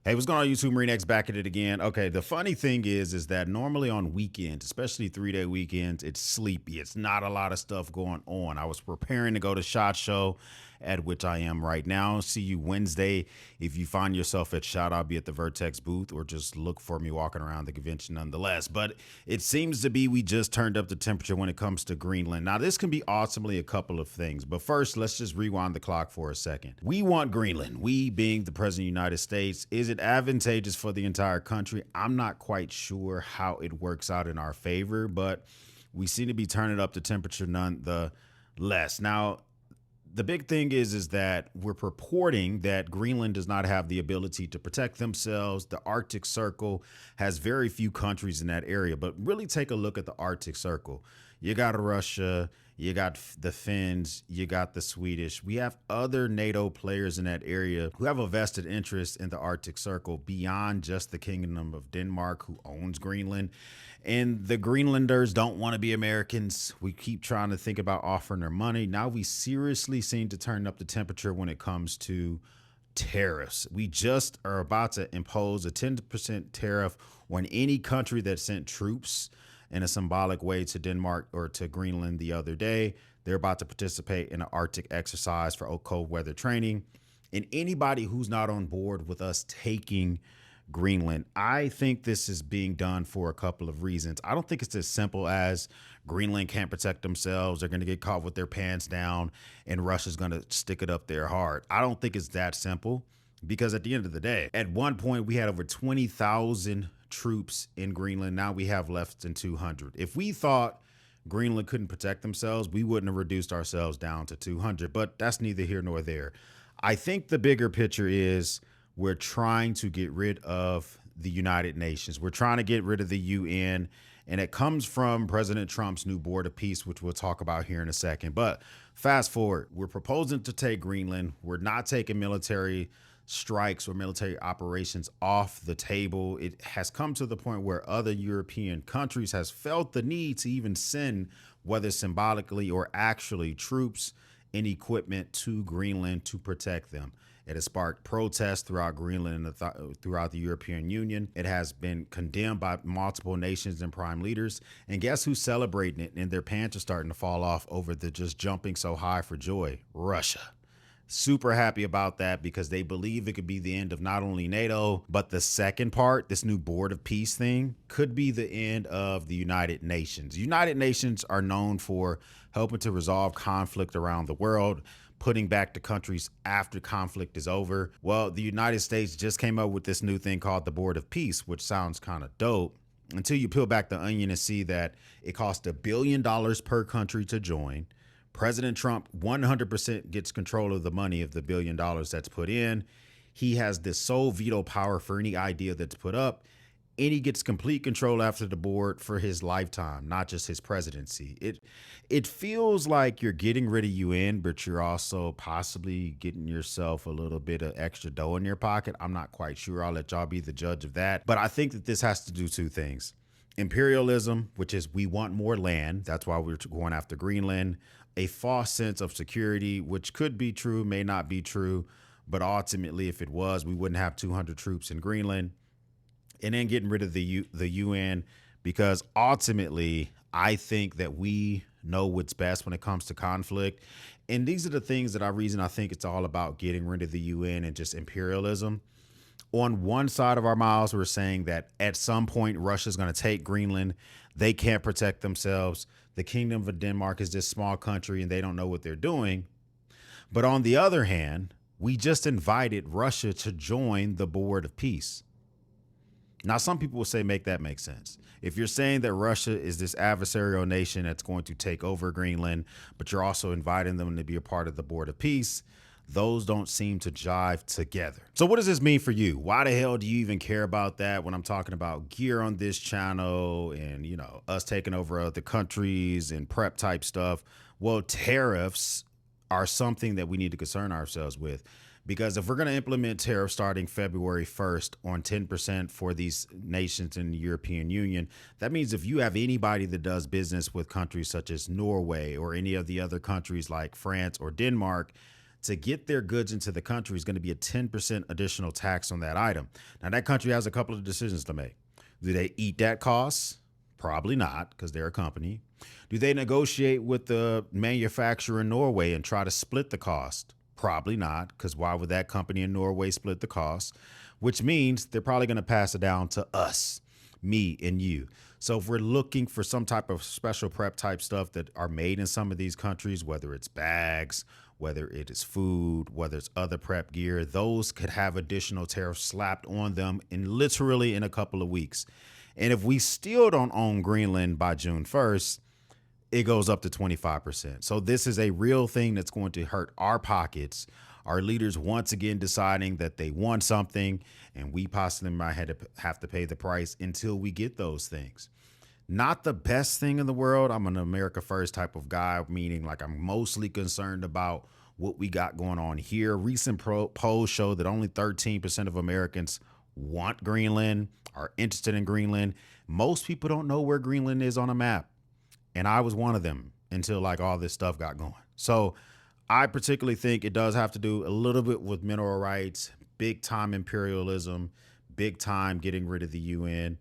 Hey, what's going on, YouTube? Marine X back at it again. Okay, the funny thing is that normally on weekends, especially 3-day weekends, it's sleepy. It's not a lot of stuff going on. I was preparing to go to SHOT Show, at which I am right now. See you Wednesday. If you find yourself at SHOT, I'll be at the Vertex booth, or just look for me walking around the convention nonetheless. But it seems to be we just turned up the temperature when it comes to Greenland. Now, this can be ultimately a couple of things, but first, let's just rewind the clock for a second. We want Greenland. We, being the President of the United States, is it advantageous for the entire country? I'm not quite sure how it works out in our favor, but we seem to be turning up the temperature nonetheless. Now, the big thing is that we're purporting that Greenland does not have the ability to protect themselves. The Arctic Circle has very few countries in that area, but really take a look at the Arctic Circle. You got Russia, you got the Finns, you got the Swedish. We have other NATO players in that area who have a vested interest in the Arctic Circle beyond just the Kingdom of Denmark, who owns Greenland. And the Greenlanders don't want to be Americans. We keep trying to think about offering their money. Now we seriously seem to turn up the temperature when it comes to tariffs. We just are about to impose a 10% tariff on any country that sent troops in a symbolic way to Denmark or to Greenland the other day. They're about to participate in an Arctic exercise for cold weather training. And anybody who's not on board with us taking Greenland, I think this is being done for a couple of reasons. I don't think it's as simple as Greenland can't protect themselves. They're going to get caught with their pants down and Russia's going to stick it up there hard. I don't think it's that simple, because at the end of the day, at one point we had over 20,000 troops in Greenland. Now we have less than 200. If we thought Greenland couldn't protect themselves, we wouldn't have reduced ourselves down to 200, but that's neither here nor there. I think the bigger picture is we're trying to get rid of the United Nations. We're trying to get rid of the UN, and it comes from President Trump's new Board of Peace, which we'll talk about here in a second. But fast forward, we're proposing to take Greenland. We're not taking military strikes or military operations off the table. It has come to the point where other European countries has felt the need to even send, whether symbolically or actually, troops and equipment to Greenland to protect them. It has sparked protests throughout Greenland and throughout the European Union. It has been condemned by multiple nations and prime leaders. And guess who's celebrating it? And their pants are starting to fall off over the just jumping so high for joy. Russia. Super happy about that, because they believe it could be the end of not only NATO, but the second part, this new Board of Peace thing, could be the end of the United Nations. United Nations are known for helping to resolve conflict around the world, putting back the countries after conflict is over. Well, the United States just came up with this new thing called the Board of Peace, which sounds kind of dope, until you peel back the onion and see that it costs $1 billion per country to join. President Trump 100% gets control of the money of the $1 billion that's put in. He has this sole veto power for any idea that's put up, and he gets complete control after the board for his lifetime, not just his presidency. It feels like you're getting rid of UN, but you're also possibly getting yourself a little bit of extra dough in your pocket. I'm not quite sure. I'll let y'all be the judge of that. But I think that this has to do two things. Imperialism, which is we want more land. That's why we're going after Greenland. A false sense of security, which could be true, may not be true. But ultimately, if it was, we wouldn't have 200 troops in Greenland. And then getting rid of the UN, because ultimately, I think that we know what's best when it comes to conflict. And these are the things that I think it's all about getting rid of the UN and just imperialism. On one side of our mouths, we're saying that at some point, Russia's going to take Greenland. They can't protect themselves. The Kingdom of Denmark is this small country and they don't know what they're doing. But on the other hand, we just invited Russia to join the Board of Peace. Now, some people will say, make that make sense. If you're saying that Russia is this adversarial nation that's going to take over Greenland, but you're also inviting them to be a part of the Board of Peace, those don't seem to jive together. So what does this mean for you? Why the hell do you even care about that when I'm talking about gear on this channel and, you know, us taking over other countries and prep type stuff? Well, tariffs are something that we need to concern ourselves with. Because if we're going to implement tariffs starting February 1st on 10% for these nations in the European Union, that means if you have anybody that does business with countries such as Norway or any of the other countries like France or Denmark, to get their goods into the country is going to be a 10% additional tax on that item. Now, that country has a couple of decisions to make. Do they eat that cost? Probably not, because they're a company. Do they negotiate with the manufacturer in Norway and try to split the cost? Probably not, because why would that company in Norway split the cost? Which means they're probably going to pass it down to us, me and you. So if we're looking for some type of special prep type stuff that are made in some of these countries, whether it's bags, whether it is food, whether it's other prep gear, those could have additional tariffs slapped on them literally in a couple of weeks. And if we still don't own Greenland by June 1st, it goes up to 25%. So this is a real thing that's going to hurt our pockets. Our leaders once again deciding that they want something, and we possibly might have to pay the price until we get those things. Not the best thing in the world. I'm an America First type of guy, meaning like I'm mostly concerned about what we got going on here. Recent polls show that only 13% of Americans want Greenland, are interested in Greenland. Most people don't know where Greenland is on a map. And I was one of them until like all this stuff got going. So I particularly think it does have to do a little bit with mineral rights, big time imperialism, big time getting rid of the UN.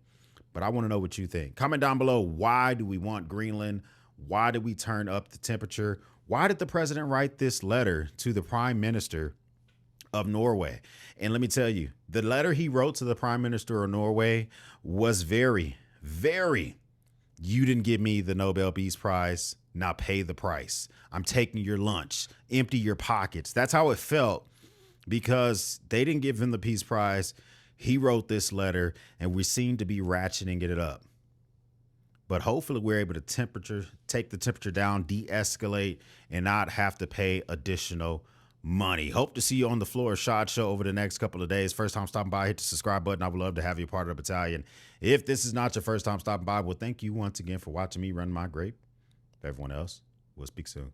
But I want to know what you think. Comment down below. Why do we want Greenland? Why did we turn up the temperature? Why did the president write this letter to the prime minister of Norway? And let me tell you, the letter he wrote to the prime minister of Norway was very, very, you didn't give me the Nobel Peace Prize. Now pay the price. I'm taking your lunch. Empty your pockets. That's how it felt, because they didn't give him the Peace Prize. He wrote this letter, and we seem to be ratcheting it up. But hopefully we're able to take the temperature down, de-escalate, and not have to pay additional money. Hope to see you on the floor of SHOT Show over the next couple of days. First time stopping by, hit the subscribe button. I would love to have you part of the battalion. If this is not your first time stopping by, well, thank you once again for watching me run my grape. Everyone else, we'll speak soon.